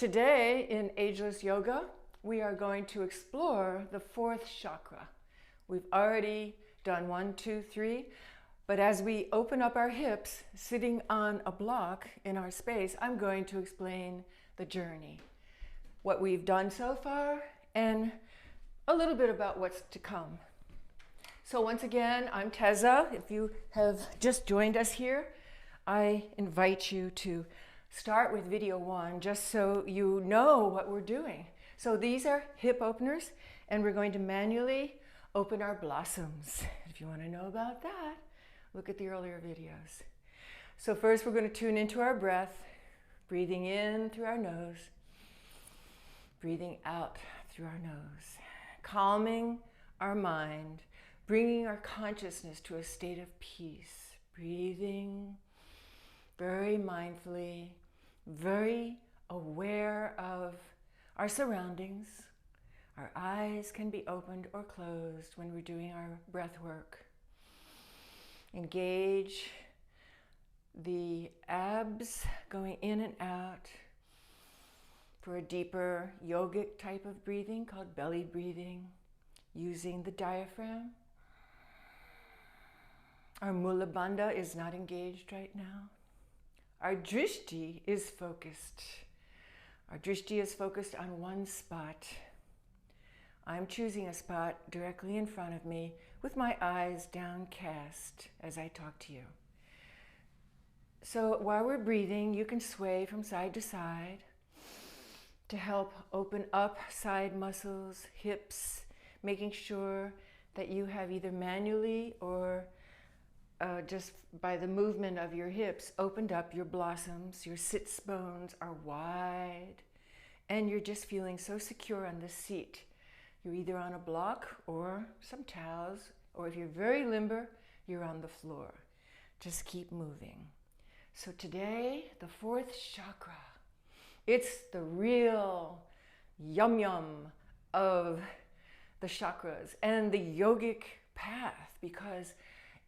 Today in Ageless Yoga, we are going to explore the fourth chakra. We've already done 1, 2, 3, but as we open up our hips, sitting on a block in our space, I'm going to explain the journey, what we've done so far, and a little bit about what's to come. So once again, I'm Teza. If you have just joined us here, I invite you to start with video 1 just so you know what we're doing. So these are hip openers, and we're going to manually open our blossoms. If you want to know about that, look at the earlier videos. So first we're going to tune into our breath, breathing in through our nose, breathing out through our nose, calming our mind, bringing our consciousness to a state of peace, breathing very mindfully, very aware of our surroundings. Our eyes can be opened or closed when we're doing our breath work. Engage the abs going in and out for a deeper yogic type of breathing called belly breathing, using the diaphragm. Our mula bandha is not engaged right now. Our drishti is focused. Our drishti is focused on one spot. I'm choosing a spot directly in front of me with my eyes downcast as I talk to you. So while we're breathing, you can sway from side to side to help open up side muscles, hips, making sure that you have either manually or just by the movement of your hips opened up your blossoms. Your sits bones are wide, and you're just feeling so secure on the seat. You're either on a block or some towels, or if you're very limber, you're on the floor. Just keep moving. So today, the fourth chakra. It's the real yum of the chakras and the yogic path, because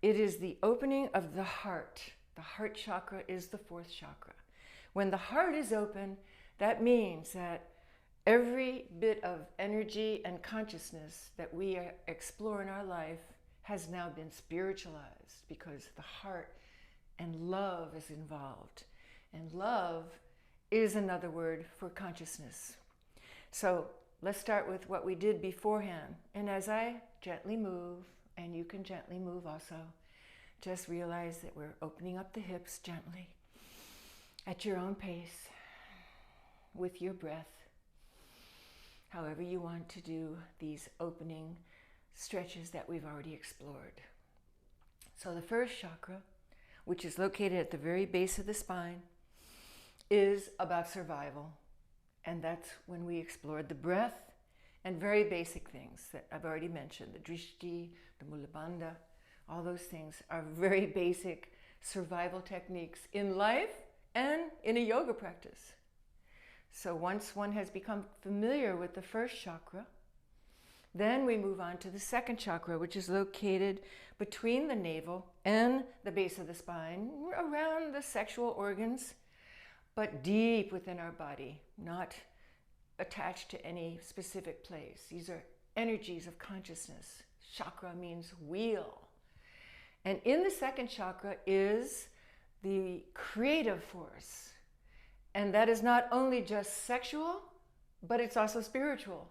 it is the opening of the heart. The heart chakra is the fourth chakra. When the heart is open, that means that every bit of energy and consciousness that we explore in our life has now been spiritualized, because the heart and love is involved. And love is another word for consciousness. So let's start with what we did beforehand. And as I gently move, and you can gently move also, just realize that we're opening up the hips gently at your own pace with your breath, however you want to do these opening stretches that we've already explored. So the first chakra, which is located at the very base of the spine, is about survival. And that's when we explored the breath and very basic things that I've already mentioned. The drishti, the mula bandha, all those things are very basic survival techniques in life and in a yoga practice. So once one has become familiar with the first chakra, then we move on to the second chakra, which is located between the navel and the base of the spine, around the sexual organs, but deep within our body, not attached to any specific place. These are energies of consciousness. Chakra means wheel. And in the second chakra is the creative force. And that is not only just sexual, but it's also spiritual.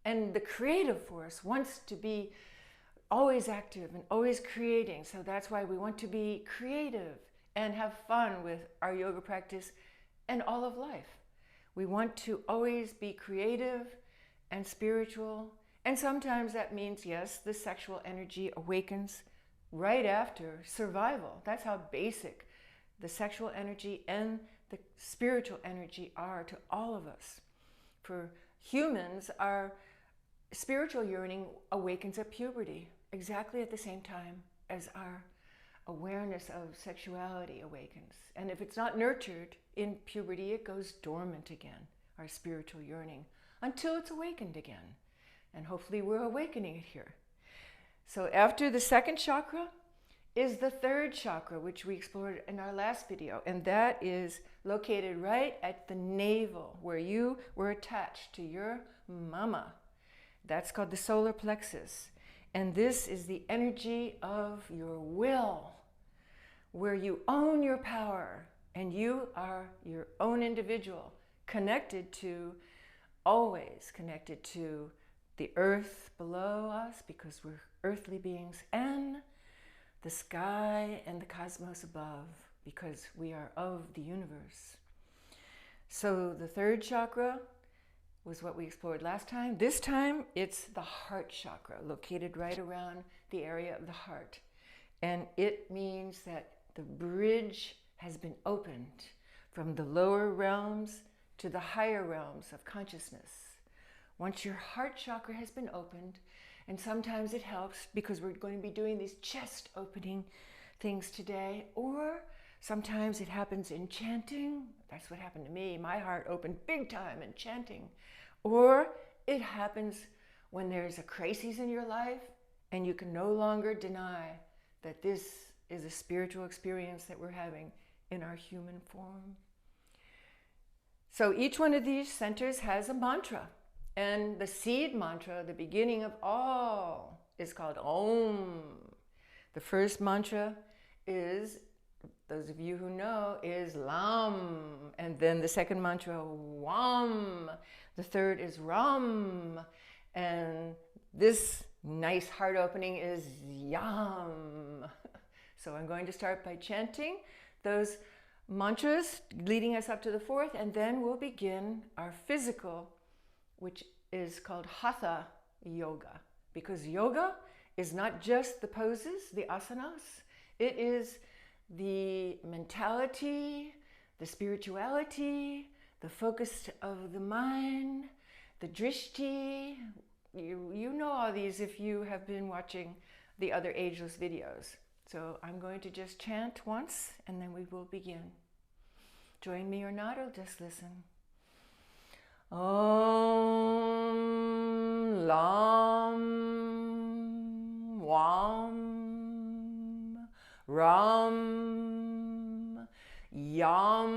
And the creative force wants to be always active and always creating. So that's why we want to be creative and have fun with our yoga practice and all of life. We want to always be creative and spiritual. And sometimes that means, yes, the sexual energy awakens right after survival. That's how basic the sexual energy and the spiritual energy are to all of us. For humans, our spiritual yearning awakens at puberty, exactly at the same time as our awareness of sexuality awakens. And if it's not nurtured in puberty, it goes dormant again, our spiritual yearning, until it's awakened again. And hopefully we're awakening it here. So after the second chakra is the third chakra, which we explored in our last video, and that is located right at the navel, where you were attached to your mama. That's called the solar plexus. And this is the energy of your will, where you own your power and you are your own individual, always connected to the earth below us, because we're earthly beings, and the sky and the cosmos above, because we are of the universe. So the third chakra was what we explored last time. This time, it's the heart chakra, located right around the area of the heart. And it means that the bridge has been opened from the lower realms to the higher realms of consciousness. Once your heart chakra has been opened, and sometimes it helps because we're going to be doing these chest opening things today, or sometimes it happens in chanting. That's what happened to me. My heart opened big time in chanting. Or it happens when there's a crisis in your life and you can no longer deny that this is a spiritual experience that we're having in our human form. So each one of these centers has a mantra. And the seed mantra, the beginning of all, is called Om. The first mantra is, those of you who know, is Lam. And then the second mantra, Wam. The third is Ram. And this nice heart opening is Yam. So I'm going to start by chanting those mantras, leading us up to the fourth, and then we'll begin our physical, which is called Hatha Yoga. Because yoga is not just the poses, the asanas. It is the mentality, the spirituality, the focus of the mind, the drishti. You know all these if you have been watching the other Ageless videos. So I'm going to just chant once and then we will begin. Join me or not, or just listen. Om Lam Wam Ram Yam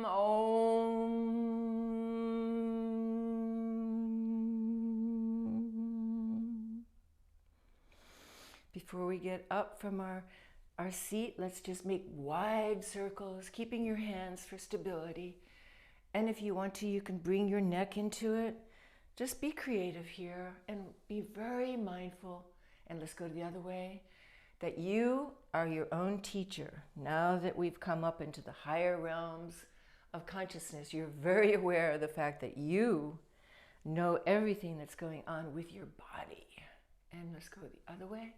Om. Before we get up from our seat, let's just make wide circles, keeping your hands for stability. And if you want to, you can bring your neck into it. Just be creative here and be very mindful. And let's go to the other way, that you are your own teacher. Now that we've come up into the higher realms of consciousness, you're very aware of the fact that you know everything that's going on with your body. And let's go the other way.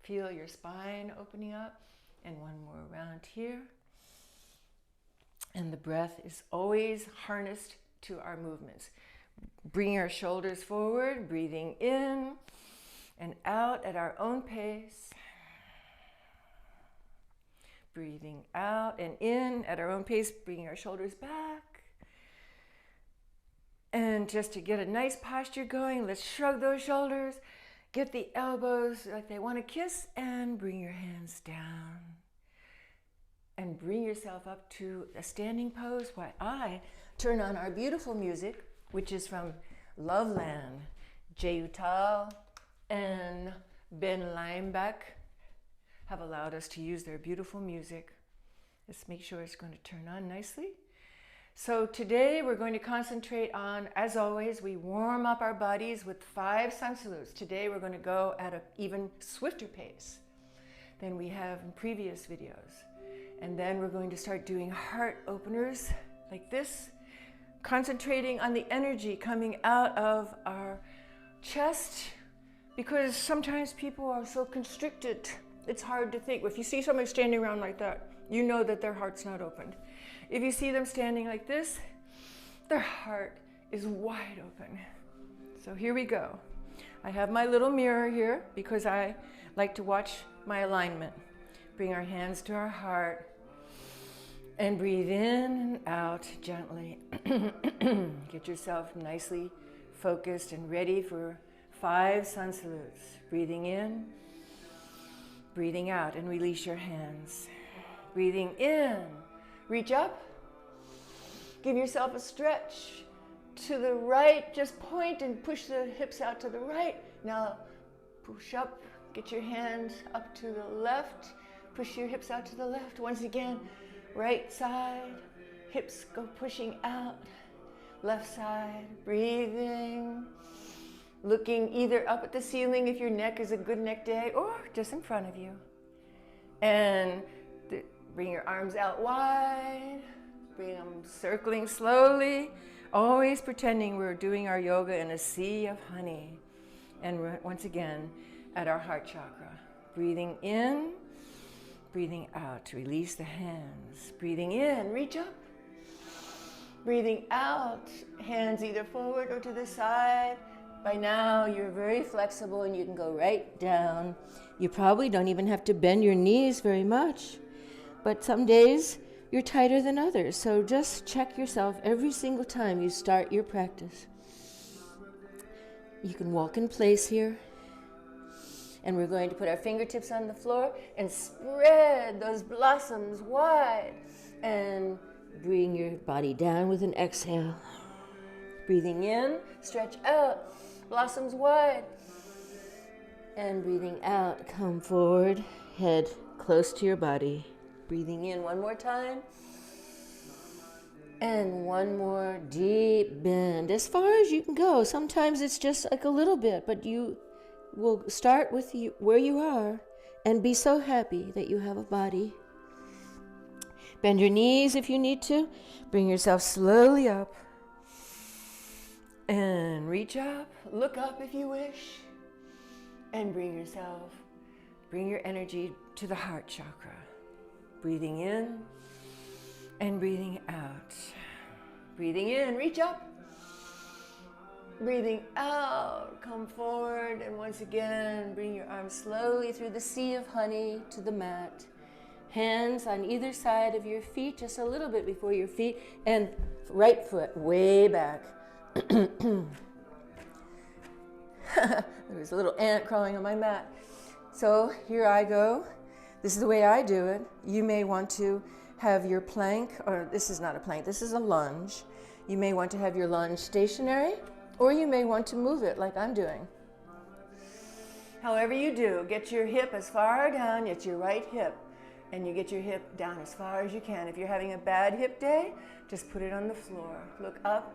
Feel your spine opening up, and one more round here. And the breath is always harnessed to our movements. Bring our shoulders forward, breathing in and out at our own pace. Breathing out and in at our own pace, bringing our shoulders back. And just to get a nice posture going, let's shrug those shoulders. Get the elbows like they want to kiss, and bring your hands down. And bring yourself up to a standing pose while I turn on our beautiful music, which is from Loveland. Jay Utal and Ben Limeback have allowed us to use their beautiful music. Let's make sure it's going to turn on nicely. So today we're going to concentrate on, as always, we warm up our bodies with 5 sun salutes. Today we're going to go at an even swifter pace than we have in previous videos. And then we're going to start doing heart openers like this, concentrating on the energy coming out of our chest, because sometimes people are so constricted. It's hard to think. If you see somebody standing around like that, you know that their heart's not opened. If you see them standing like this, their heart is wide open. So here we go. I have my little mirror here because I like to watch my alignment. Bring our hands to our heart and breathe in and out gently. Get yourself nicely focused and ready for 5 sun salutes. Breathing in, breathing out, and release your hands. Breathing in, reach up. Give yourself a stretch to the right. Just point and push the hips out to the right. Now push up, get your hands up to the left. Push your hips out to the left. Once again, right side, hips go pushing out. Left side, breathing. Looking either up at the ceiling if your neck is a good neck day, or just in front of you. And bring your arms out wide. Bring them circling slowly. Always pretending we're doing our yoga in a sea of honey. And once again, at our heart chakra. Breathing in, breathing out to release the hands. Breathing in, reach up. Breathing out, hands either forward or to the side. By now, you're very flexible and you can go right down. You probably don't even have to bend your knees very much. But some days, you're tighter than others. So just check yourself every single time you start your practice. You can walk in place here. And we're going to put our fingertips on the floor and spread those blossoms wide. And bring your body down with an exhale. Breathing in, stretch out, blossoms wide. And breathing out, come forward, head close to your body. Breathing in one more time. And one more deep bend, as far as you can go. Sometimes it's just like a little bit, but you will start with where you are and be so happy that you have a body. Bend your knees if you need to. Bring yourself slowly up. And reach up. Look up if you wish. And bring your energy to the heart chakra. Breathing in and breathing out. Breathing in, reach up. Breathing out, come forward. And once again, bring your arms slowly through the sea of honey to the mat. Hands on either side of your feet, just a little bit before your feet, and right foot way back. There's a little ant crawling on my mat. So here I go. This is the way I do it. You may want to have your plank, or this is not a plank, this is a lunge. You may want to have your lunge stationary, or you may want to move it like I'm doing. However you do, get your hip as far down, it's your right hip. And you get your hip down as far as you can. If you're having a bad hip day, just put it on the floor. Look up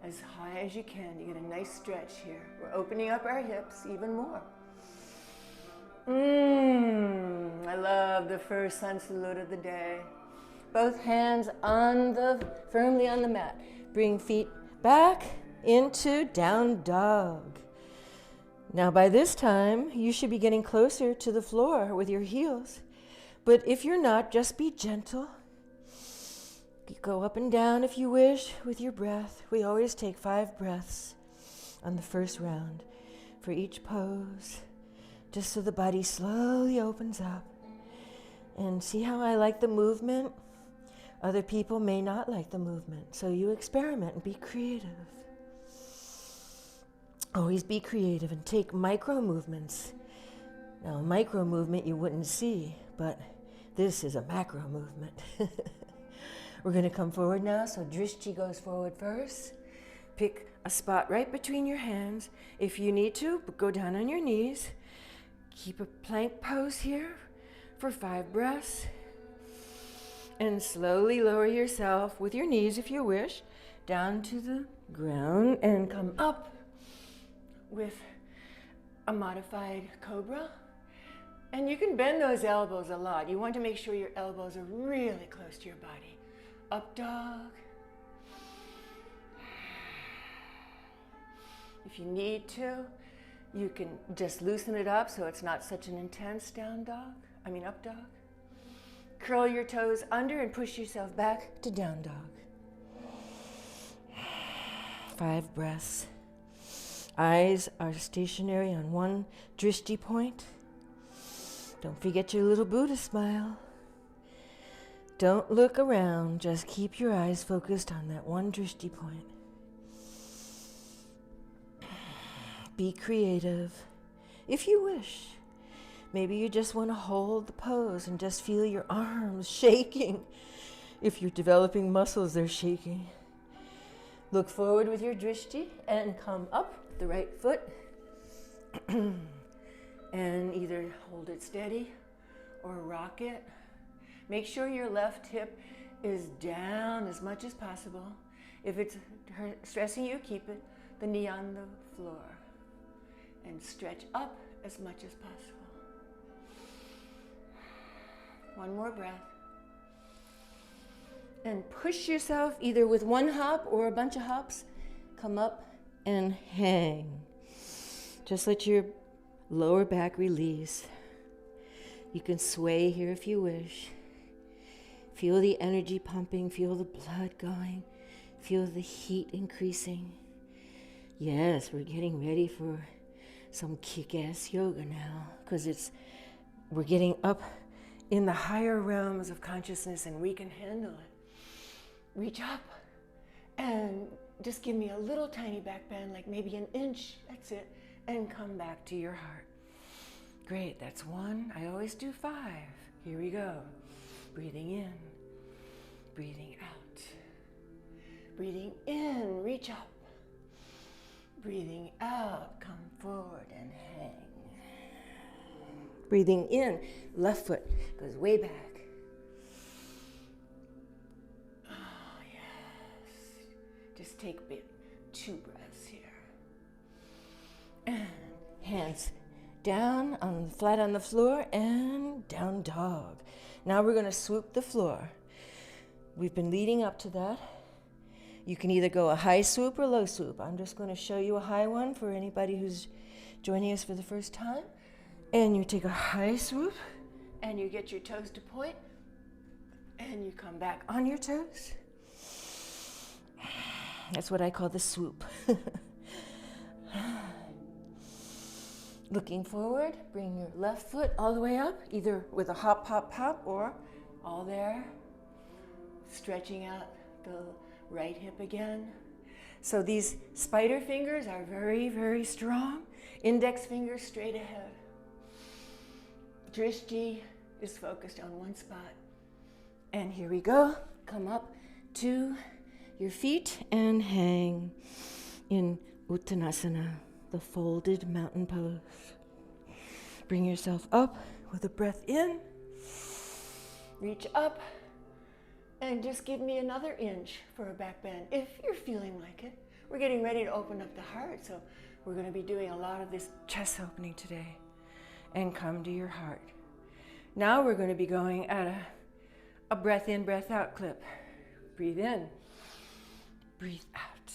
as high as you can. You get a nice stretch here. We're opening up our hips even more. I love the first sun salute of the day. Both hands firmly on the mat. Bring feet back into down dog. Now by this time, you should be getting closer to the floor with your heels. But if you're not, just be gentle. You go up and down if you wish with your breath. We always take 5 breaths on the first round for each pose, just so the body slowly opens up. And see how I like the movement? Other people may not like the movement, so you experiment and be creative. Always be creative and take micro movements. Now, a micro movement you wouldn't see, but this is a macro movement. We're going to come forward now, so drishti goes forward first. Pick a spot right between your hands. If you need to, go down on your knees. Keep a plank pose here for 5 breaths. And slowly lower yourself with your knees, if you wish, down to the ground and come up with a modified cobra. And you can bend those elbows a lot. You want to make sure your elbows are really close to your body. Up dog. If you need to, you can just loosen it up so it's not such an intense up dog. Curl your toes under and push yourself back to down dog. 5 breaths. Eyes are stationary on one drishti point. Don't forget your little Buddha smile. Don't look around, just keep your eyes focused on that one drishti point. Be creative if you wish. Maybe you just want to hold the pose and just feel your arms shaking. If you're developing muscles, they're shaking. Look forward with your drishti and come up the right foot. And either hold it steady or rock it. Make sure your left hip is down as much as possible. If it's stressing you, keep it, the knee on the floor. And stretch up as much as possible. One more breath. And push yourself either with one hop or a bunch of hops. Come up and hang. Just let your lower back release. You can sway here if you wish. Feel the energy pumping, feel the blood going, feel the heat increasing. Yes, we're getting ready for some kick-ass yoga now, because we're getting up in the higher realms of consciousness and we can handle it. Reach up and just give me a little tiny back bend, like maybe an inch, that's it, and come back to your heart. Great, that's 1. I always do 5. Here we go. Breathing in, breathing out. Breathing in, reach up. Breathing out, come forward and hang. Breathing in, left foot goes way back. Oh, yes. Just take 2 breaths here. And hands down, flat on the floor, and down dog. Now we're going to swoop the floor. We've been leading up to that. You can either go a high swoop or low swoop. I'm just going to show you a high one for anybody who's joining us for the first time. And you take a high swoop, and you get your toes to point, and you come back on your toes. That's what I call the swoop. Looking forward, bring your left foot all the way up, either with a hop, hop, hop, or all there. Stretching out the right hip again. So these spider fingers are very, very strong. Index fingers straight ahead. Drishti is focused on one spot. And here we go. Come up to your feet and hang in Uttanasana, the folded mountain pose. Bring yourself up with a breath in. Reach up. And just give me another inch for a back bend, if you're feeling like it. We're getting ready to open up the heart, so we're going to be doing a lot of this chest opening today. And come to your heart. Now we're going to be going at a breath in, breath out clip. Breathe in. Breathe out.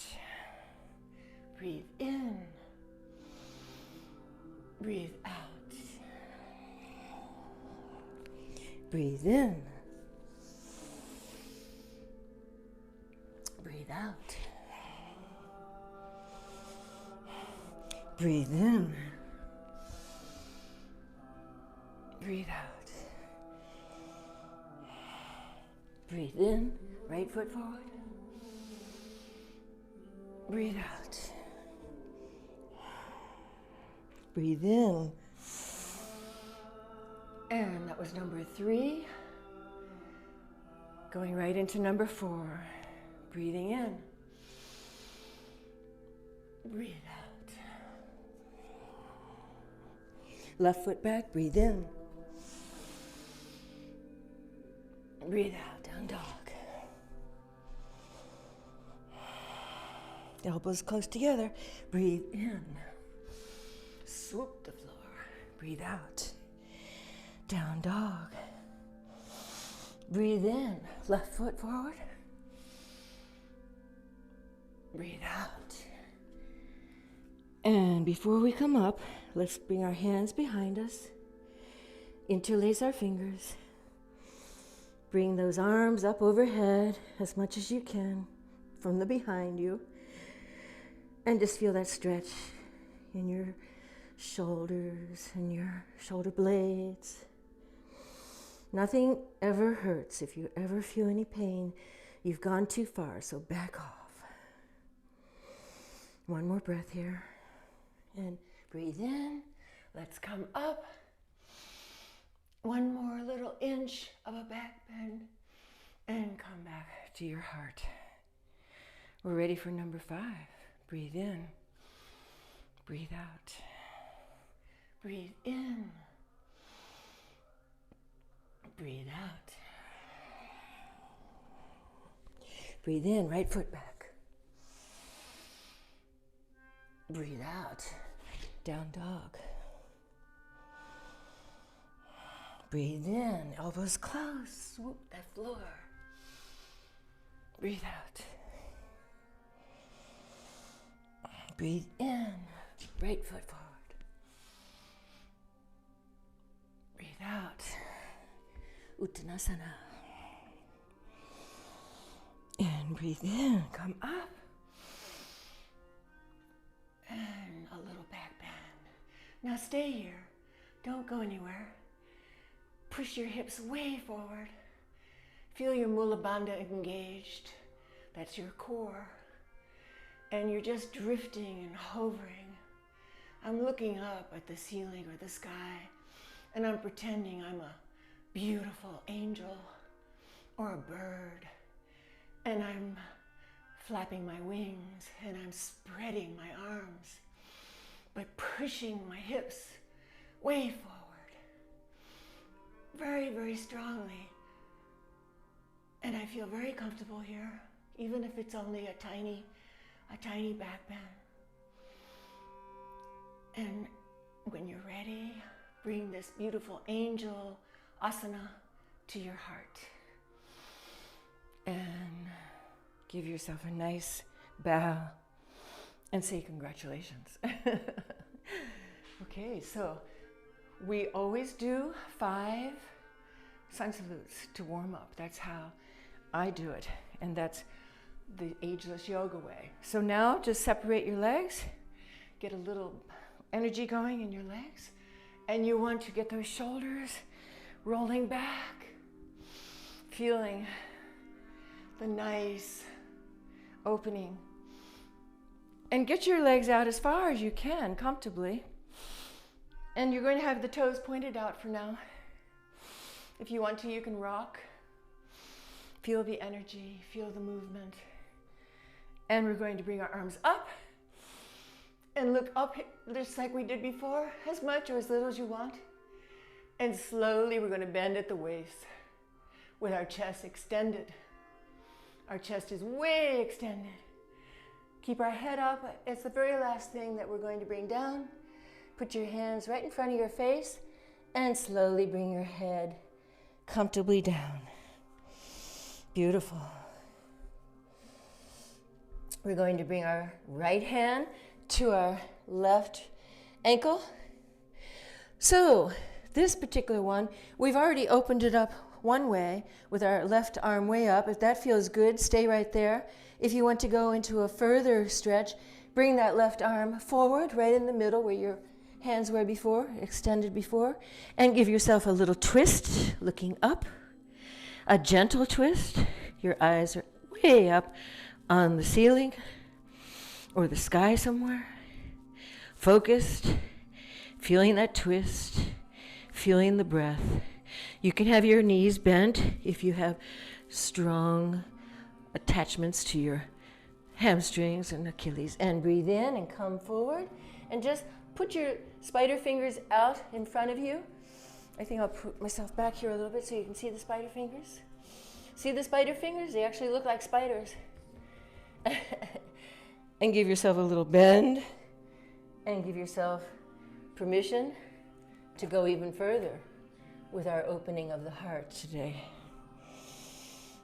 Breathe in. Breathe out. Breathe in. Breathe out. Breathe in. Breathe out. Breathe in. Right foot forward. Breathe out. Breathe in. And that was number 3. Going right into number 4. Breathing in. Breathe out. Left foot back, breathe in. Breathe out, down dog. Elbows close together. Breathe in. Swoop the floor. Breathe out. Down dog. Breathe in. Left foot forward. Breathe out. And before we come up, let's bring our hands behind us. Interlace our fingers. Bring those arms up overhead as much as you can from the behind you. And just feel that stretch in your shoulders and your shoulder blades. Nothing ever hurts. If you ever feel any pain, you've gone too far, so back off. One more breath here. And breathe in. Let's come up. One more little inch of a back bend. And come back to your heart. We're ready for number 5. Breathe in. Breathe out. Breathe in. Breathe out. Breathe in, right foot back. Breathe out, down dog. Breathe in, elbows close, swoop that floor. Breathe out. Breathe in, right foot forward. Breathe out, Uttanasana. And breathe in, come up. And a little back bend. Now stay here. Don't go anywhere. Push your hips way forward. Feel your Mula Bandha engaged. That's your core. And you're just drifting and hovering. I'm looking up at the ceiling or the sky, and I'm pretending I'm a beautiful angel or a bird. And I'm flapping my wings and I'm spreading my arms, but pushing my hips way forward, very, very strongly. And I feel very comfortable here, even if it's only a tiny back bend. And when you're ready, bring this beautiful angel asana to your heart. And give yourself a nice bow and say congratulations. Okay, so we always do 5 sun salutes to warm up. That's how I do it. And that's the Ageless Yoga way. So now just separate your legs, get a little energy going in your legs, and you want to get those shoulders rolling back, feeling the nice opening. And get your legs out as far as you can comfortably. And you're going to have the toes pointed out for now. If you want to, you can rock. Feel the energy, feel the movement. And we're going to bring our arms up and look up just like we did before, as much or as little as you want. And slowly we're going to bend at the waist with our chest extended. Our chest is way extended. Keep our head up. It's the very last thing that we're going to bring down. Put your hands right in front of your face and slowly bring your head comfortably down. Beautiful. We're going to bring our right hand to our left ankle. So this particular one, we've already opened it up one way with our left arm way up. If that feels good, stay right there. If you want to go into a further stretch, bring that left arm forward, right in the middle where your hands were before, extended before, and give yourself a little twist, looking up. A gentle twist. Your eyes are way up on the ceiling or the sky somewhere. Focused, feeling that twist, feeling the breath. You can have your knees bent if you have strong attachments to your hamstrings and Achilles. And breathe in and come forward and just put your spider fingers out in front of you. I think I'll put myself back here a little bit so you can see the spider fingers. See the spider fingers? They actually look like spiders. And give yourself a little bend and give yourself permission to go even further with our opening of the heart today.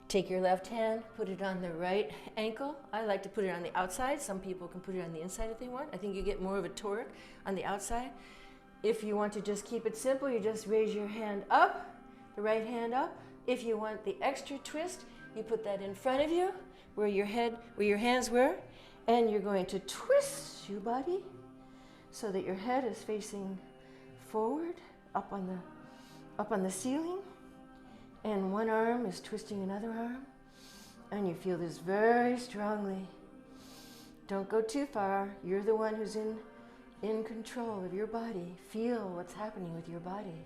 Take your left hand, put it on the right ankle. I like to put it on the outside. Some people can put it on the inside if they want. I think you get more of a torque on the outside. If you want to just keep it simple, you just raise your hand up, the right hand up. If you want the extra twist, you put that in front of you, where your hands were, and you're going to twist your body so that your head is facing forward, up on the ceiling, and one arm is twisting another arm, and you feel this very strongly. Don't go too far. You're the one who's in in control of your body. Feel what's happening with your body.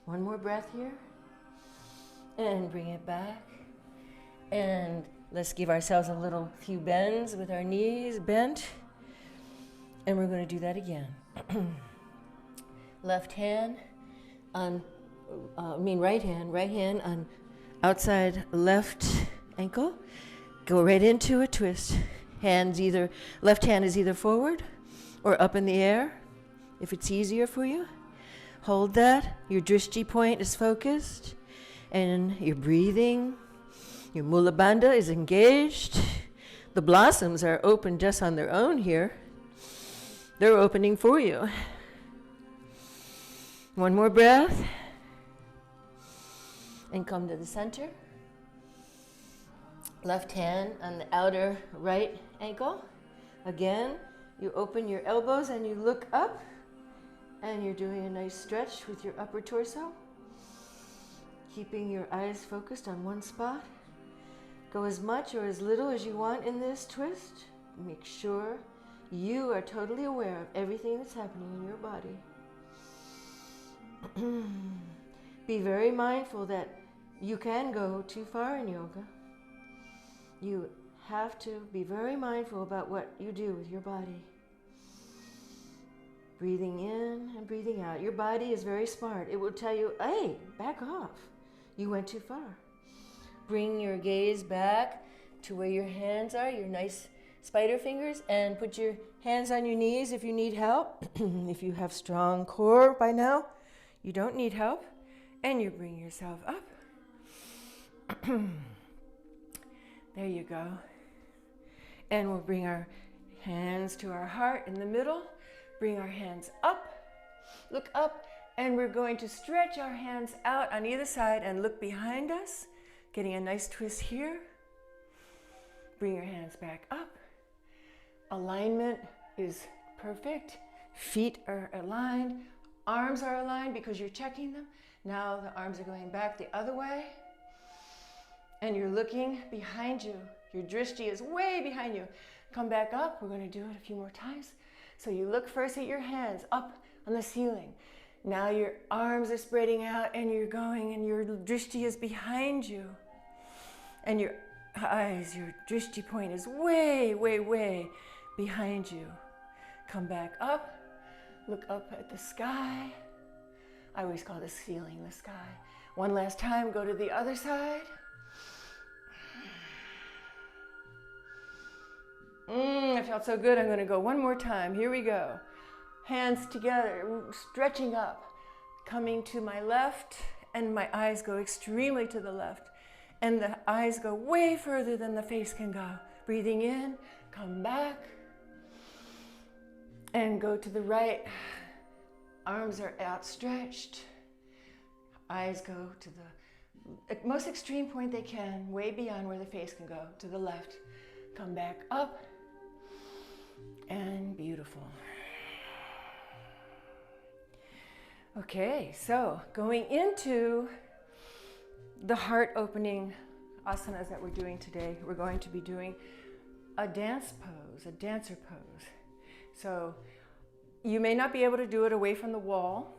One more breath here. And bring it back. And let's give ourselves a few bends with our knees bent. And we're going to do that again. Left hand on, right hand on outside left ankle. Go right into a twist. Left hand is either forward or up in the air, if it's easier for you. Hold that. Your drishti point is focused, and you're breathing. Your mula bandha is engaged. The blossoms are open just on their own here. They're opening for you. One more breath. And come to the center. Left hand on the outer right ankle. Again, you open your elbows and you look up. And you're doing a nice stretch with your upper torso. Keeping your eyes focused on one spot. Go as much or as little as you want in this twist. Make sure you are totally aware of everything that's happening in your body. Be very mindful that you can go too far in yoga. You have to be very mindful about what you do with your body. Breathing in and breathing out. Your body is very smart. It will tell you, hey, back off. You went too far. Bring your gaze back to where your hands are, your nice spider fingers, and put your hands on your knees if you need help. If you have strong core by now, you don't need help. And you bring yourself up. There you go. And we'll bring our hands to our heart in the middle. Bring our hands up, look up, and we're going to stretch our hands out on either side and look behind us, getting a nice twist here. Bring your hands back up. Alignment is perfect. Feet are aligned. Arms are aligned because you're checking them. Now the arms are going back the other way. And you're looking behind you. Your drishti is way behind you. Come back up. We're going to do it a few more times. So you look first at your hands up on the ceiling. Now your arms are spreading out and you're going and your drishti is behind you. And your eyes, your drishti point is way, way, way behind you. Come back up. Look up at the sky. I always call the ceiling the sky. One last time, go to the other side. It felt so good. I'm going to go one more time. Here we go. Hands together, stretching up, coming to my left, and my eyes go extremely to the left. And the eyes go way further than the face can go. Breathing in, come back, and go to the right. Arms are outstretched. Eyes go to the most extreme point they can, way beyond where the face can go, to the left. Come back up. And beautiful. Okay, so going into the heart opening asanas that we're doing today, we're going to be doing a dance pose, a dancer pose. So you may not be able to do it away from the wall,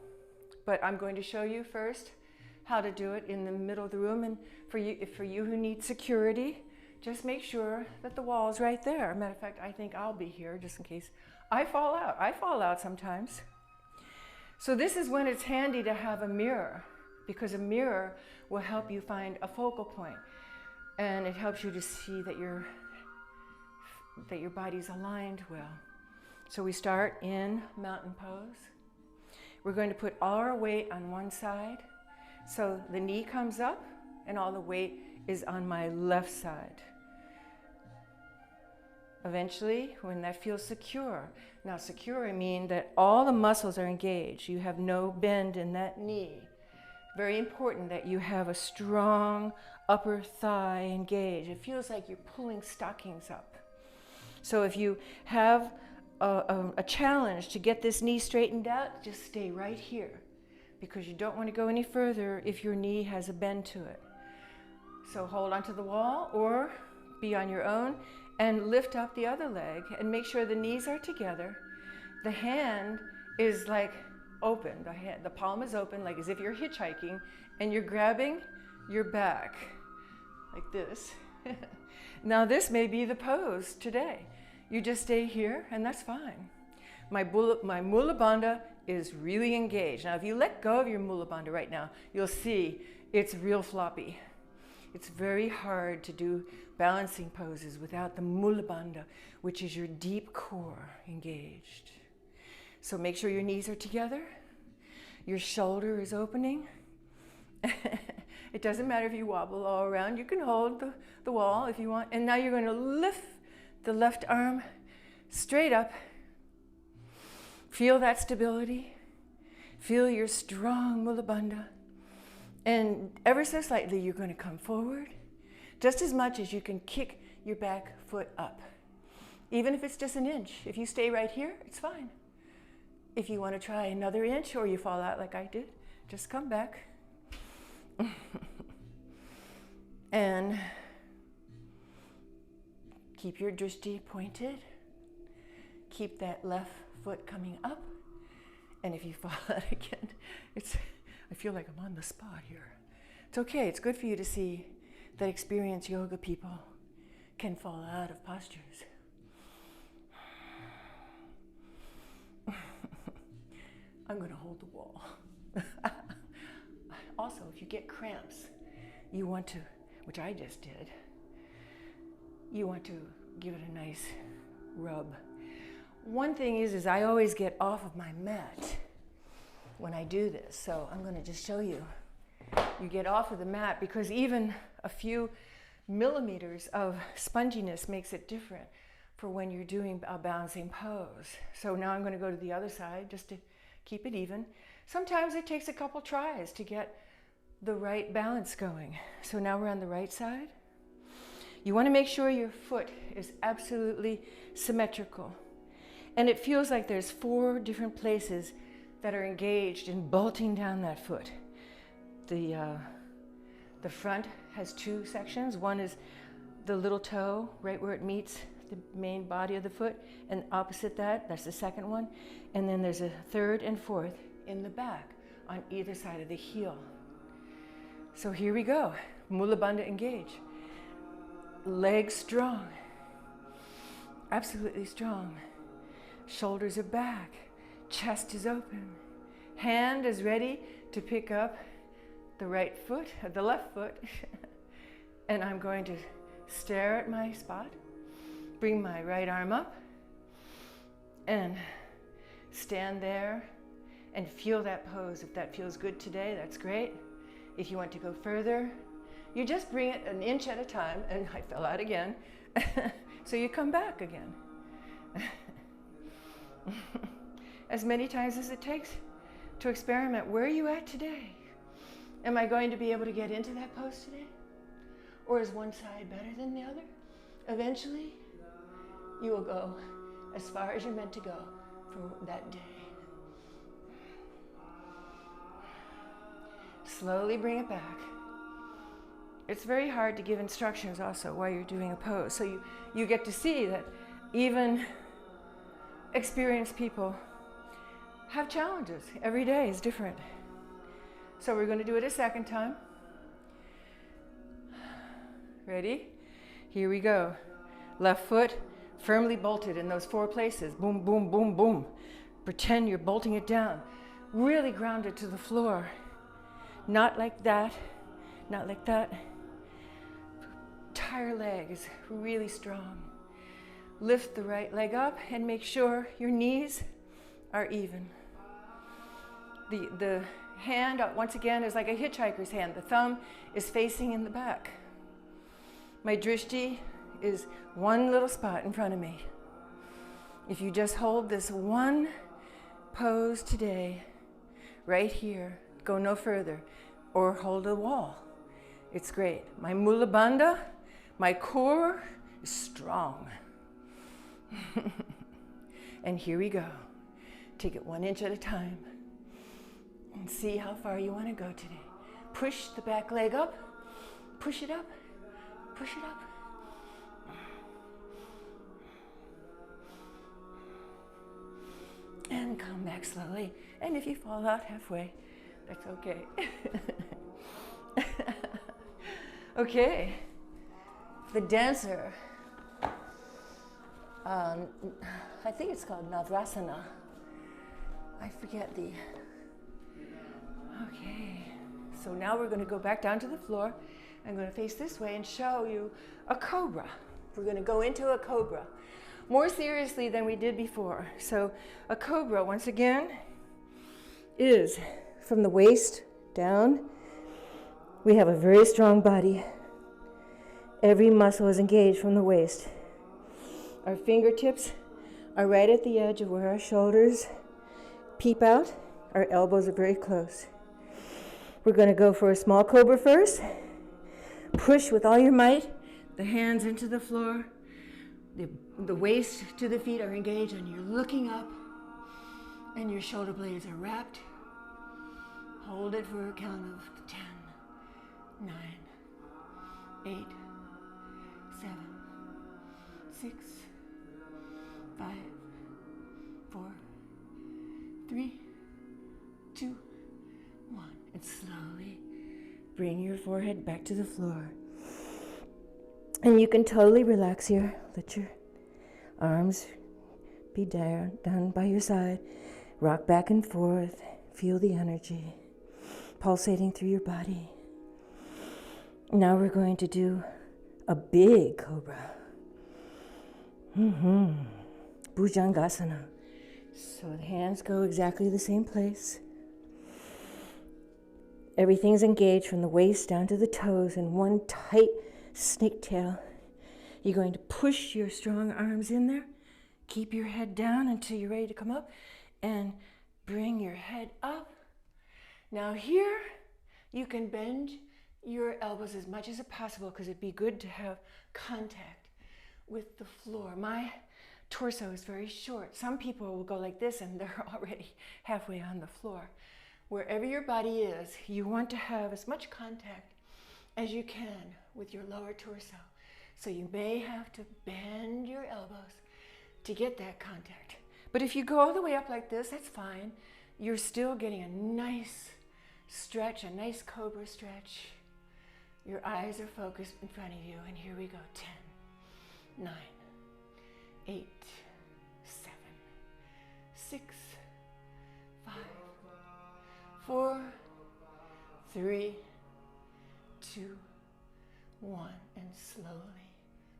but I'm going to show you first how to do it in the middle of the room. And for you who need security, just make sure that the wall is right there. Matter of fact, I think I'll be here just in case I fall out. I fall out sometimes. So this is when it's handy to have a mirror, because a mirror will help you find a focal point, and it helps you to see that your body's aligned well. So we start in mountain pose. We're going to put all our weight on one side. So the knee comes up and all the weight is on my left side. Eventually, when that feels secure. Now secure, I mean that all the muscles are engaged. You have no bend in that knee. Very important that you have a strong upper thigh engaged. It feels like you're pulling stockings up. So if you have a challenge to get this knee straightened out, just stay right here, because you don't want to go any further if your knee has a bend to it. So hold onto the wall or be on your own and lift up the other leg and make sure the knees are together. the hand is like open. The palm is open, like as if you're hitchhiking, and you're grabbing your back like this. Now this may be the pose today. You just stay here, and that's fine. My Mula Bandha is really engaged. Now if you let go of your Mula Bandha right now, you'll see it's real floppy. It's very hard to do balancing poses without the Mula Bandha, which is your deep core engaged. So make sure your knees are together, your shoulder is opening. It doesn't matter if you wobble all around, you can hold the wall if you want. And now you're going to lift the left arm straight up. Feel that stability. Feel your strong Mula Bandha. And ever so slightly, you're going to come forward, just as much as you can kick your back foot up. Even if it's just an inch. If you stay right here, it's fine. If you want to try another inch or you fall out like I did, just come back. And keep your drishti pointed. Keep that left foot coming up. And if you fall out again, I feel like I'm on the spot here. It's okay. It's good for you to see that experienced yoga people can fall out of postures. I'm going to hold the wall. Also, if you get cramps, you want to, which I just did, you want to give it a nice rub. One thing is I always get off of my mat when I do this. So I'm going to just show you. You get off of the mat because even a few millimeters of sponginess makes it different for when you're doing a balancing pose. So now I'm going to go to the other side just to keep it even. Sometimes it takes a couple tries to get the right balance going. So now we're on the right side. You want to make sure your foot is absolutely symmetrical. And it feels like there's 4 different places that are engaged in bolting down that foot. The front has 2 sections. One is the little toe, right where it meets the main body of the foot, and opposite that, that's the second one. And then there's a 3rd and 4th in the back on either side of the heel. So here we go. Mula Bandha engage. Legs strong. Absolutely strong. Shoulders are back. Chest is open. Hand is ready to pick up the right foot, the left foot. And I'm going to stare at my spot. Bring my right arm up. And stand there and feel that pose. If that feels good today, that's great. If you want to go further, you just bring it an inch at a time. And I fell out again. So you come back again. As many times as it takes to experiment. Where are you at today? Am I going to be able to get into that pose today? Or is one side better than the other? Eventually, you will go as far as you're meant to go for that day. Slowly bring it back. It's very hard to give instructions also while you're doing a pose. So you get to see that even experienced people have challenges. Every day is different. So we're going to do it a second time. Ready? Here we go. Left foot firmly bolted in those 4 places. Boom, boom, boom, boom. Pretend you're bolting it down. Really grounded to the floor. Not like that. Not like that. Entire leg is really strong. Lift the right leg up and make sure your knees are even. The hand, once again, is like a hitchhiker's hand. The thumb is facing in the back. My drishti is one little spot in front of me. If you just hold this one pose today, right here, go no further, or hold a wall. It's great. My Mula Bandha, my core is strong. And here we go. Take it 1 inch at a time and see how far you want to go today. Push the back leg up, push it up, push it up. and come back slowly. And if you fall out halfway, that's okay. Okay, the dancer, I think it's called Navrasana. I forget the, okay. So now we're going to go back down to the floor. I'm going to face this way and show you a cobra. We're going to go into a cobra more seriously than we did before. So a cobra, once again, is from the waist down. We have a very strong body. Every muscle is engaged from the waist. Our fingertips are right at the edge of where our shoulders peep out. Our elbows are very close. We're going to go for a small cobra first. Push with all your might, the hands into the floor. The waist to the feet are engaged, and you're looking up, and your shoulder blades are wrapped. Hold it for a count of 10, 9, 8, 7, 6, 5, 4, 3, 2, 1. And slowly bring your forehead back to the floor. And you can totally relax here. Let your arms be down by your side. Rock back and forth. Feel the energy pulsating through your body. Now we're going to do a big cobra. Bhujangasana. So the hands go exactly the same place. Everything's engaged from the waist down to the toes in one tight snake tail. You're going to push your strong arms in there. Keep your head down until you're ready to come up. And bring your head up. Now here, you can bend your elbows as much as possible because it'd be good to have contact with the floor. My torso is very short. Some people will go like this and they're already halfway on the floor. Wherever your body is, you want to have as much contact as you can with your lower torso. So you may have to bend your elbows to get that contact. But if you go all the way up like this, that's fine. You're still getting a nice stretch, a nice cobra stretch. Your eyes are focused in front of you, and here we go. 10, 9, 8, 7, 6, 5, 4, 3, 2, 1, and slowly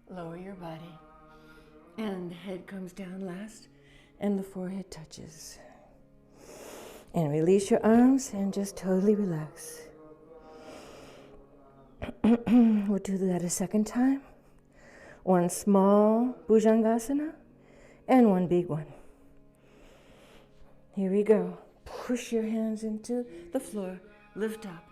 lower your body. And the head comes down last, and the forehead touches. And release your arms and just totally relax. We'll do that a second time. One small Bhujangasana and one big one. Here we go. Push your hands into the floor. Lift up.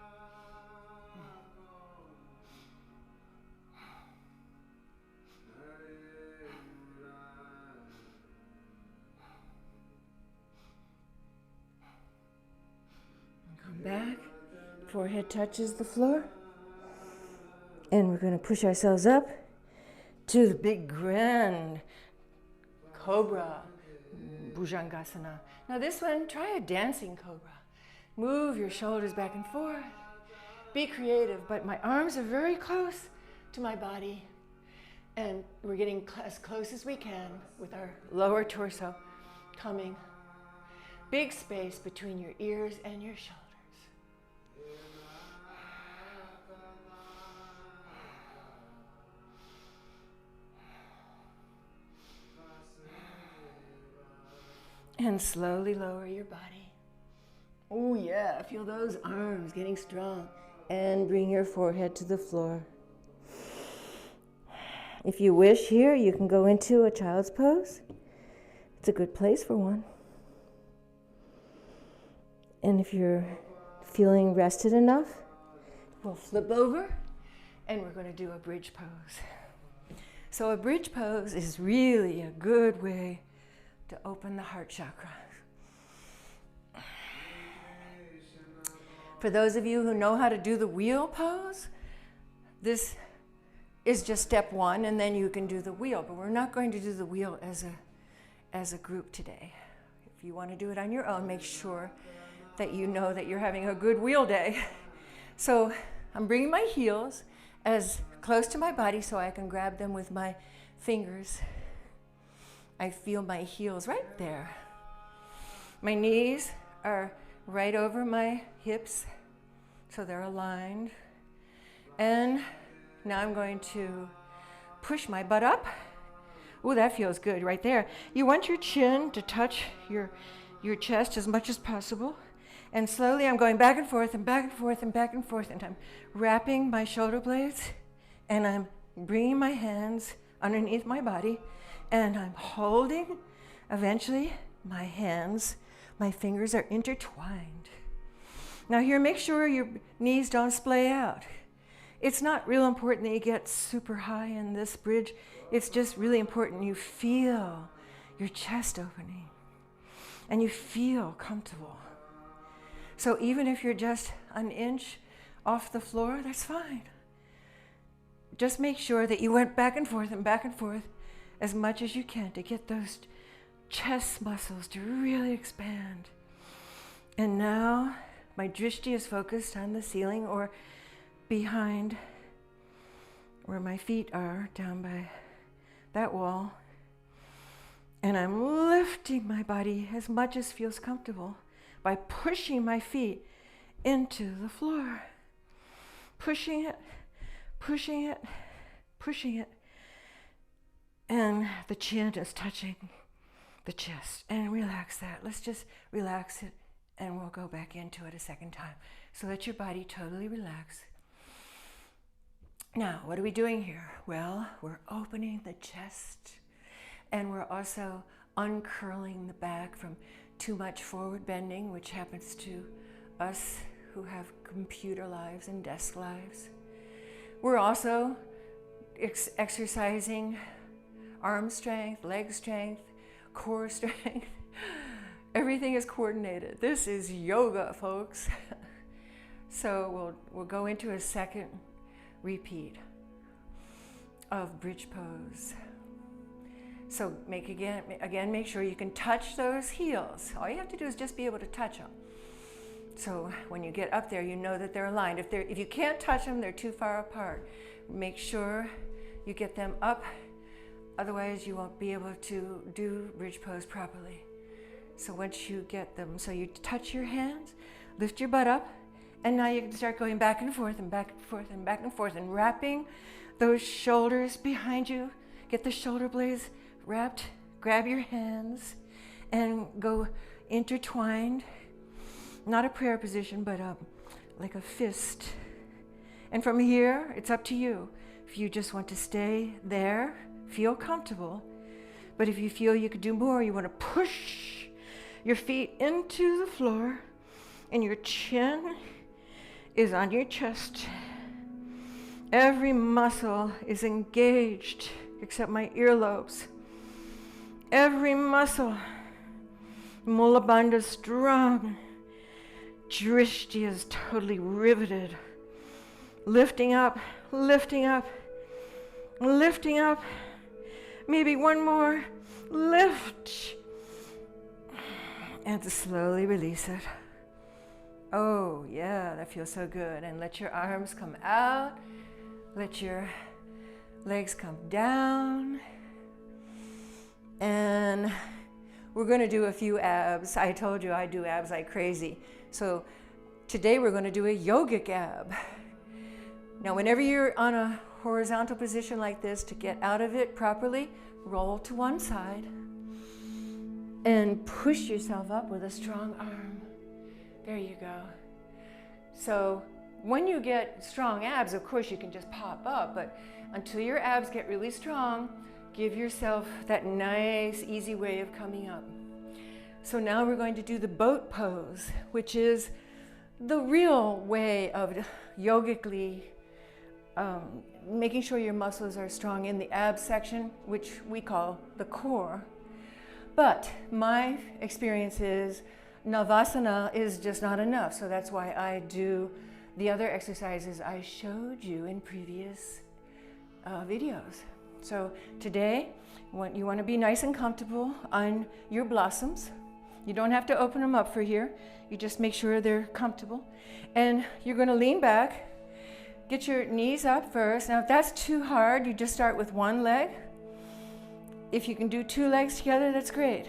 Come back. Forehead touches the floor. And we're going to push ourselves up to the big grand cobra Bhujangasana. Now this one, try a dancing cobra. Move your shoulders back and forth. Be creative, but my arms are very close to my body. And we're getting as close as we can with our lower torso coming. Big space between your ears and your shoulders. And slowly lower your body. Oh yeah, feel those arms getting strong. And bring your forehead to the floor. If you wish here, you can go into a child's pose. It's a good place for one. And if you're feeling rested enough, we'll flip over and we're going to do a bridge pose. So a bridge pose is really a good way to open the heart chakra. For those of you who know how to do the wheel pose, this is just step one, and then you can do the wheel. But we're not going to do the wheel as a group today. If you want to do it on your own, make sure that you know that you're having a good wheel day. So I'm bringing my heels as close to my body so I can grab them with my fingers. I feel my heels right there. My knees are right over my hips, so they're aligned. And now I'm going to push my butt up. Ooh, that feels good right there. You want your chin to touch your chest as much as possible. And slowly I'm going back and forth and back and forth and back and forth, and I'm wrapping my shoulder blades, and I'm bringing my hands underneath my body, and I'm holding. Eventually, my hands, my fingers are intertwined. Now here, make sure your knees don't splay out. It's not real important that you get super high in this bridge. It's just really important you feel your chest opening and you feel comfortable. So even if you're just an inch off the floor, that's fine. Just make sure that you went back and forth as much as you can to get those chest muscles to really expand. And now my drishti is focused on the ceiling or behind where my feet are, down by that wall. And I'm lifting my body as much as feels comfortable by pushing my feet into the floor. Pushing it, pushing it, pushing it. And the chin is touching the chest. And relax that. Let's just relax it, and we'll go back into it a second time. So let your body totally relax. Now, what are we doing here? Well, we're opening the chest, and we're also uncurling the back from too much forward bending, which happens to us who have computer lives and desk lives. We're also exercising arm strength, leg strength, core strength. Everything is coordinated. This is yoga, folks. So we'll go into a second repeat of bridge pose. So make sure you can touch those heels. All you have to do is just be able to touch them. So when you get up there, you know that they're aligned. If you can't touch them, they're too far apart. Make sure you get them up. Otherwise, you won't be able to do bridge pose properly. So once you get them, so you touch your hands, lift your butt up, and now you can start going back and forth and back and forth and back and forth and wrapping those shoulders behind you. Get the shoulder blades wrapped, grab your hands, and go intertwined. Not a prayer position, but like a fist. And from here, it's up to you. If you just want to stay there, feel comfortable. But if you feel you could do more, you want to push your feet into the floor, and your chin is on your chest. Every muscle is engaged except my earlobes. Every muscle. Mula Bandha is strong. Drishti is totally riveted. Lifting up, lifting up, lifting up. Maybe one more. Lift. And to slowly release it. Oh, yeah, that feels so good. And let your arms come out. Let your legs come down. And we're going to do a few abs. I told you I do abs like crazy. So today we're going to do a yogic ab. Now, whenever you're on a horizontal position like this, to get out of it properly, roll to one side and push yourself up with a strong arm. There you go. So when you get strong abs, of course you can just pop up, but until your abs get really strong, give yourself that nice, easy way of coming up. So now we're going to do the boat pose, which is the real way of yogically making sure your muscles are strong in the ab section, which we call the core. But my experience is Navasana is just not enough, so that's why I do the other exercises I showed you in previous videos. So today, you want to be nice and comfortable on your blossoms. You don't have to open them up for here. You just make sure they're comfortable. And you're going to lean back. Get your knees up first. Now, if that's too hard, you just start with one leg. If you can do two legs together, that's great.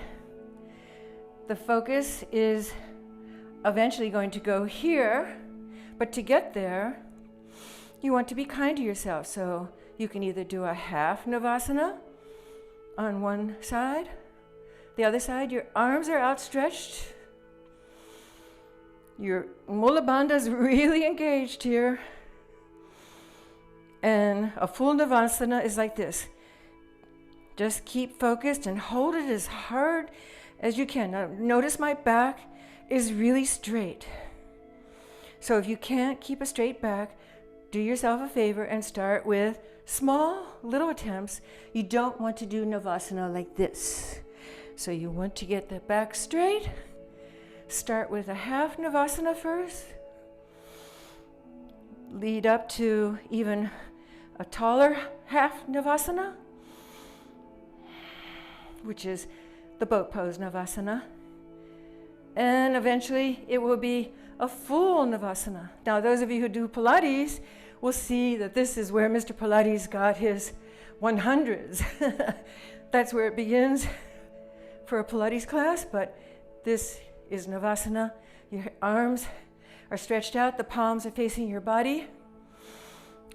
The focus is eventually going to go here, but to get there, you want to be kind to yourself. So you can either do a half Navasana on one side. The other side, your arms are outstretched. Your Mula Bandha is really engaged here. And a full Navasana is like this. Just keep focused and hold it as hard as you can. Now, notice my back is really straight. So if you can't keep a straight back, do yourself a favor and start with small little attempts. You don't want to do Navasana like this. So you want to get the back straight. Start with a half Navasana first. Lead up to even a taller half Navasana, which is the boat pose Navasana. And eventually it will be a full Navasana. Now, those of you who do Pilates will see that this is where Mr. Pilates got his 100s. That's where it begins for a Pilates class, but this is Navasana. Your arms are stretched out, the palms are facing your body,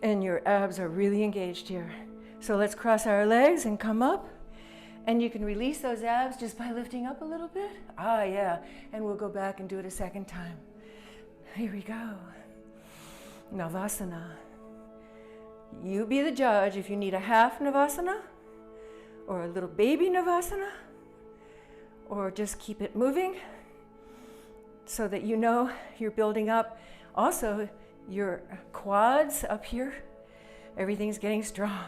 and your abs are really engaged here. So let's cross our legs and come up. And you can release those abs just by lifting up a little bit. Ah, yeah. And we'll go back and do it a second time. Here we go. Navasana. You be the judge if you need a half Navasana or a little baby Navasana, or just keep it moving so that you know you're building up. Also, your quads up here, everything's getting strong.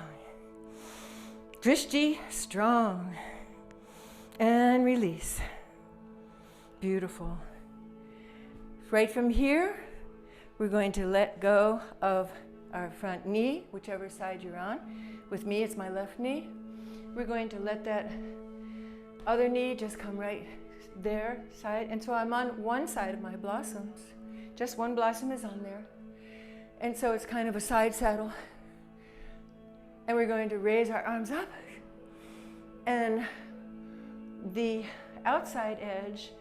Drishti, strong. And release. Beautiful. Right from here, we're going to let go of our front knee, whichever side you're on. With me, it's my left knee. We're going to let that other knee just come right there, side. And so I'm on one side of my blossoms. Just one blossom is on there. And so it's kind of a side saddle. And we're going to raise our arms up. And the outside edge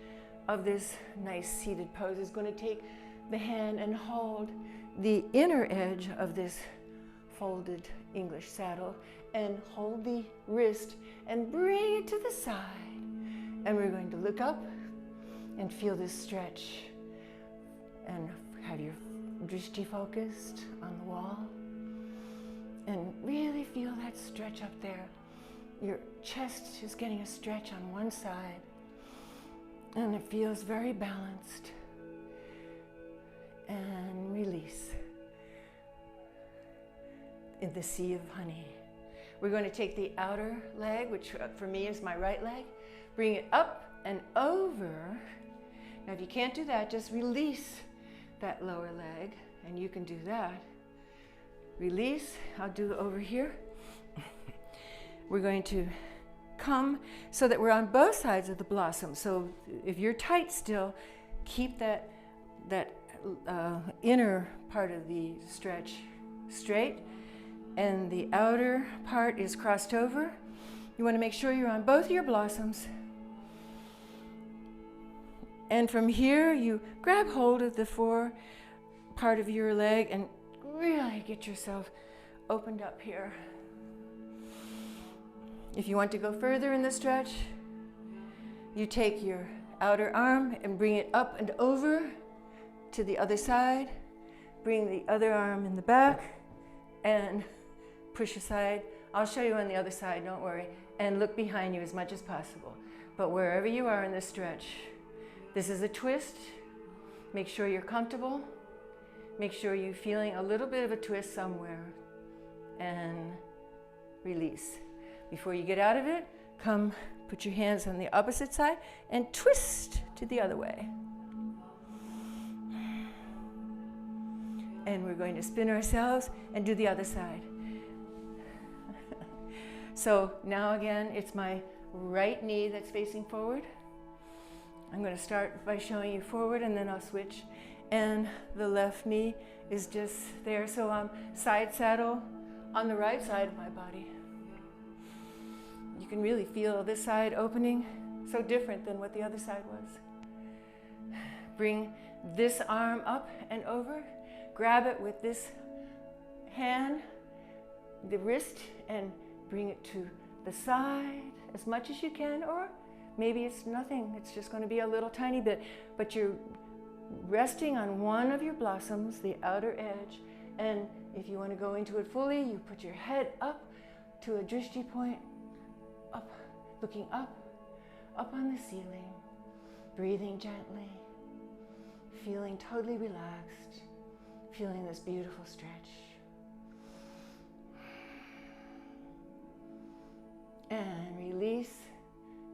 of this nice seated pose is going to take the hand and hold the inner edge of this folded English saddle and hold the wrist and bring it to the side. And we're going to look up and feel this stretch and have your drishti focused on the wall. And really feel that stretch up there. Your chest is getting a stretch on one side. And it feels very balanced. And release. In the sea of honey. We're going to take the outer leg, which for me is my right leg. Bring it up and over. Now if you can't do that, just release that lower leg. And you can do that. Release. I'll do over here. We're going to come so that we're on both sides of the blossom. So if you're tight still, keep that inner part of the stretch straight, and the outer part is crossed over. You want to make sure you're on both your blossoms. And from here, you grab hold of the fore part of your leg and really get yourself opened up here. If you want to go further in the stretch, you take your outer arm and bring it up and over to the other side. Bring the other arm in the back and push aside. I'll show you on the other side, don't worry. And look behind you as much as possible. But wherever you are in this stretch, this is a twist. Make sure you're comfortable. Make sure you're feeling a little bit of a twist somewhere. And release. Before you get out of it, come put your hands on the opposite side and twist to the other way. And we're going to spin ourselves and do the other side. So now again, it's my right knee that's facing forward. I'm going to start by showing you forward and then I'll switch. And the left knee is just there. So I'm side saddle on the right side of my body. You can really feel this side opening, so different than what the other side was. Bring this arm up and over. Grab it with this hand, the wrist, and bring it to the side as much as you can, or maybe it's nothing. It's just going to be a little tiny bit, but you're resting on one of your blossoms, the outer edge, and if you want to go into it fully, you put your head up to a drishti point, up, looking up on the ceiling, breathing gently, feeling totally relaxed, feeling this beautiful stretch. And release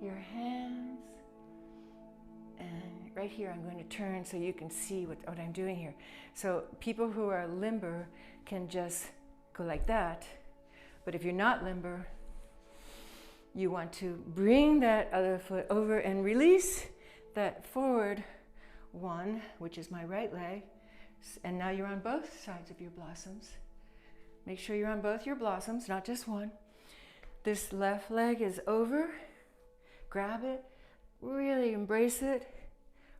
your hands. And right here, I'm going to turn so you can see what I'm doing here. So people who are limber can just go like that. But if you're not limber, you want to bring that other foot over and release that forward one, which is my right leg. And now you're on both sides of your blossoms. Make sure you're on both your blossoms, not just one. This left leg is over. Grab it. Really embrace it,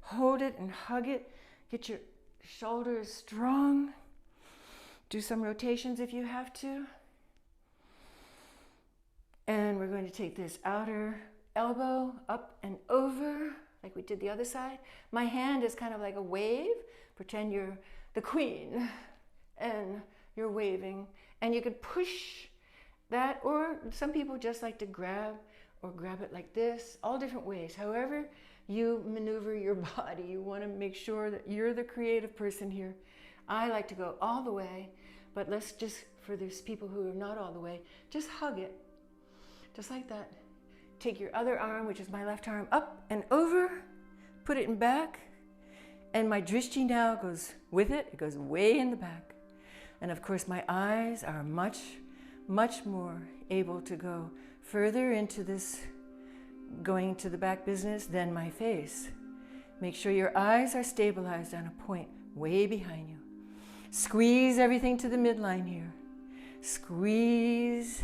hold it and hug it. Get your shoulders strong. Do some rotations if you have to. And we're going to take this outer elbow up and over like we did the other side. My hand is kind of like a wave. Pretend you're the queen and you're waving. And you could push that, or some people just like to grab or grab it like this, all different ways. However you maneuver your body, you want to make sure that you're the creative person here. I like to go all the way, but let's just, for those people who are not all the way, just hug it, just like that. Take your other arm, which is my left arm, up and over, put it in back, and my drishti now goes with it. It goes way in the back. And of course, my eyes are much, much more able to go further into this going to the back business than my face. Make sure your eyes are stabilized on a point way behind you. Squeeze everything to the midline here. Squeeze.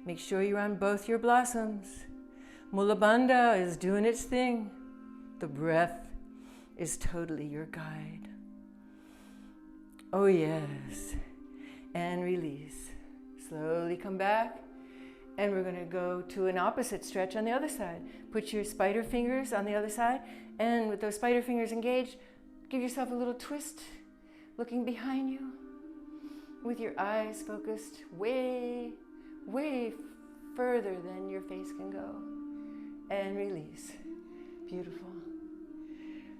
Make sure you're on both your blossoms. Mula Bandha is doing its thing. The breath is totally your guide. Oh yes. And release. Slowly come back. And we're going to go to an opposite stretch on the other side. Put your spider fingers on the other side, and with those spider fingers engaged, give yourself a little twist, looking behind you, with your eyes focused way, way further than your face can go. And release. Beautiful.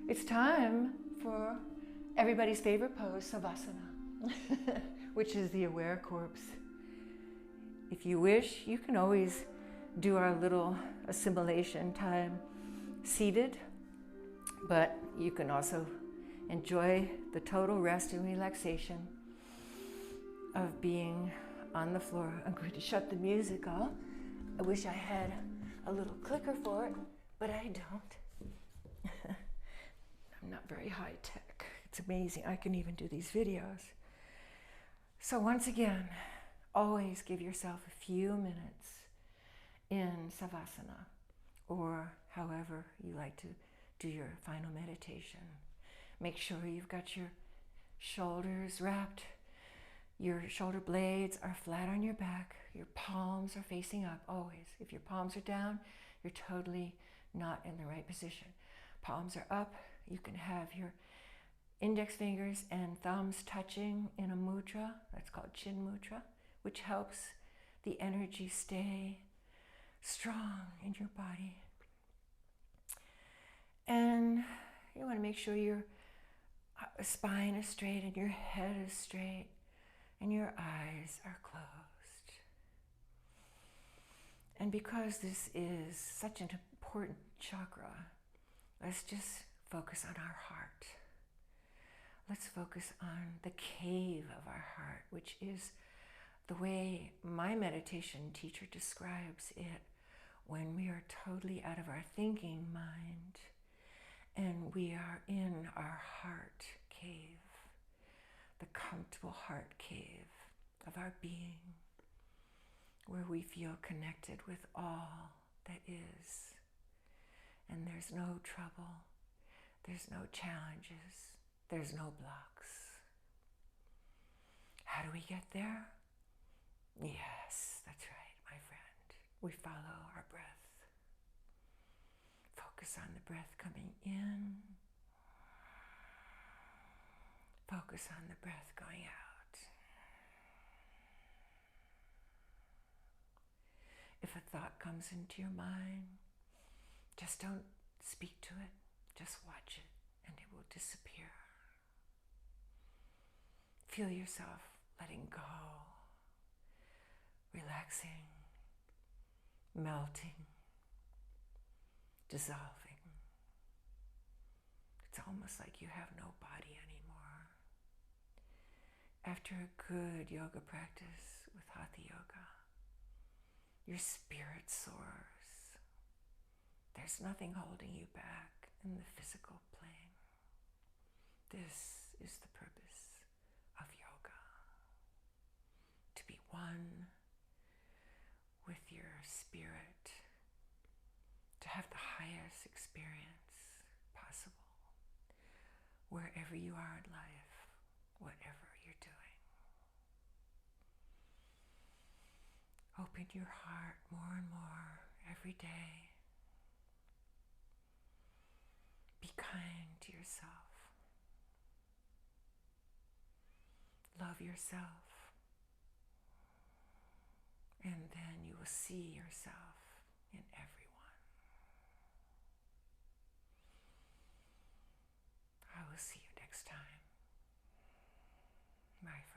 It's time for everybody's favorite pose, savasana, which is the aware corpse. If you wish, you can always do our little assimilation time seated, but you can also enjoy the total rest and relaxation of being on the floor. I'm going to shut the music off. I wish I had a little clicker for it, but I don't. I'm not very high tech. It's amazing. I can even do these videos. So once again, always give yourself a few minutes in savasana, or however you like to do your final meditation. Make sure you've got your shoulders wrapped, your shoulder blades are flat on your back, your palms are facing up always. If your palms are down, you're totally not in the right position. Palms are up, you can have your index fingers and thumbs touching in a mudra, that's called chin mudra, which helps the energy stay strong in your body. And you want to make sure your spine is straight and your head is straight and your eyes are closed. And because this is such an important chakra, let's just focus on our heart. Let's focus on the cave of our heart, which is the way my meditation teacher describes it, when we are totally out of our thinking mind And we are in our heart cave, the comfortable heart cave of our being, where we feel connected with all that is. And there's no trouble, there's no challenges, there's no blocks. How do we get there? Yes, that's right, my friend. We follow our breath. Focus on the breath coming in. Focus on the breath going out. If a thought comes into your mind, just don't speak to it. Just watch it and it will disappear. Feel yourself letting go, relaxing, melting, dissolving. It's almost like you have no body anymore. After a good yoga practice with Hatha Yoga, your spirit soars. There's nothing holding you back in the physical plane. This is the purpose of yoga. To be one with your spirit, to have the highest experience possible, wherever you are in life, whatever you're doing. Open your heart more and more every day. Be kind to yourself. Love yourself. And then you will see yourself in everyone. I will see you next time, my friend.